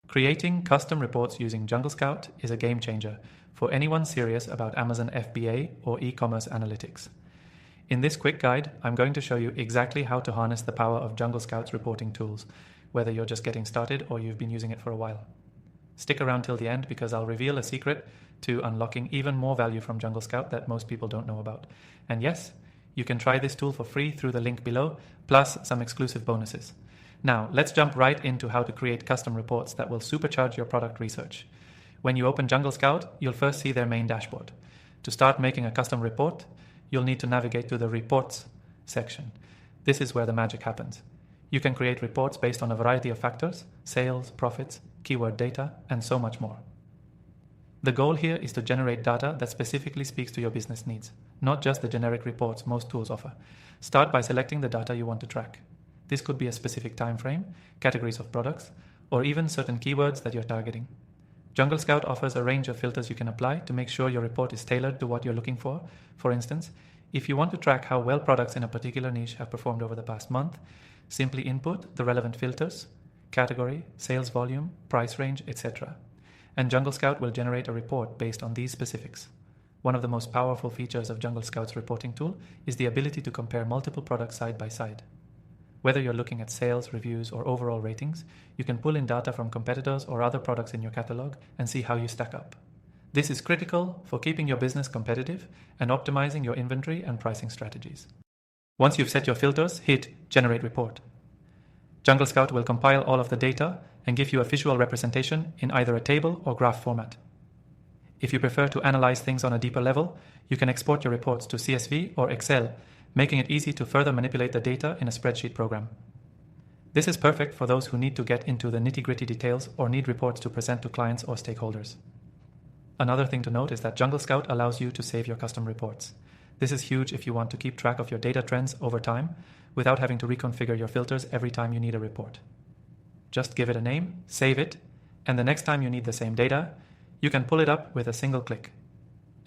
Creating custom reports using JungleScout is a game changer for anyone serious about Amazon FBA or e-commerce analytics. In this quick guide, I'm going to show you exactly how to harness the power of JungleScout's reporting tools, whether you're just getting started or you've been using it for a while. Stick around till the end because I'll reveal a secret to unlocking even more value from JungleScout that most people don't know about. And yes, you can try this tool for free through the link below, plus some exclusive bonuses. Now, let's jump right into how to create custom reports that will supercharge your product research. When you open JungleScout, you'll first see their main dashboard. To start making a custom report, you'll need to navigate to the Reports section. This is where the magic happens. You can create reports based on a variety of factors: sales, profits, keyword data, and so much more. The goal here is to generate data that specifically speaks to your business needs, not just the generic reports most tools offer. Start by selecting the data you want to track. This could be a specific time frame, categories of products, or even certain keywords that you're targeting. JungleScout offers a range of filters you can apply to make sure your report is tailored to what you're looking for. For instance, if you want to track how well products in a particular niche have performed over the past month, simply input the relevant filters: category, sales volume, price range, etc. And JungleScout will generate a report based on these specifics. One of the most powerful features of JungleScout's reporting tool is the ability to compare multiple products side by side. Whether you're looking at sales, reviews, or overall ratings, you can pull in data from competitors or other products in your catalog and see how you stack up. This is critical for keeping your business competitive and optimizing your inventory and pricing strategies. Once you've set your filters, hit Generate Report. JungleScout will compile all of the data and give you a visual representation in either a table or graph format. If you prefer to analyze things on a deeper level, you can export your reports to CSV or Excel, making it easy to further manipulate the data in a spreadsheet program. This is perfect for those who need to get into the nitty-gritty details or need reports to present to clients or stakeholders. Another thing to note is that JungleScout allows you to save your custom reports. This is huge if you want to keep track of your data trends over time without having to reconfigure your filters every time you need a report. Just give it a name, save it, and the next time you need the same data, you can pull it up with a single click.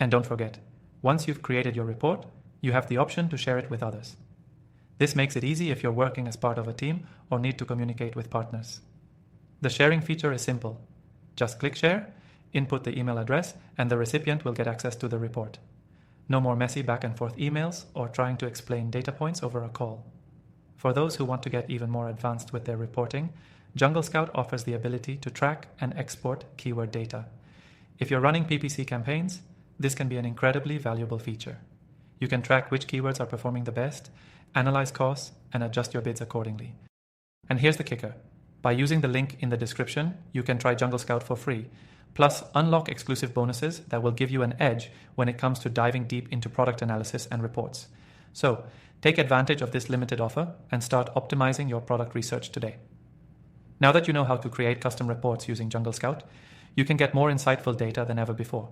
And don't forget, once you've created your report, you have the option to share it with others. This makes it easy if you're working as part of a team or need to communicate with partners. The sharing feature is simple. Just click share, input the email address, and the recipient will get access to the report. No more messy back and forth emails or trying to explain data points over a call. For those who want to get even more advanced with their reporting, JungleScout offers the ability to track and export keyword data. If you're running PPC campaigns, this can be an incredibly valuable feature. You can track which keywords are performing the best, analyze costs, and adjust your bids accordingly. And here's the kicker. By using the link in the description, you can try JungleScout for free, plus unlock exclusive bonuses that will give you an edge when it comes to diving deep into product analysis and reports. So, take advantage of this limited offer and start optimizing your product research today. Now that you know how to create custom reports using JungleScout, you can get more insightful data than ever before.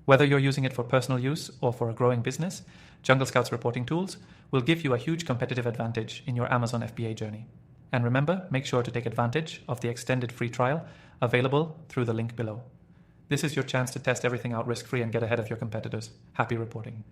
Whether you're using it for personal use or for a growing business, JungleScout's reporting tools will give you a huge competitive advantage in your Amazon FBA journey. And remember, make sure to take advantage of the extended free trial available through the link below. This is your chance to test everything out risk-free and get ahead of your competitors. Happy reporting.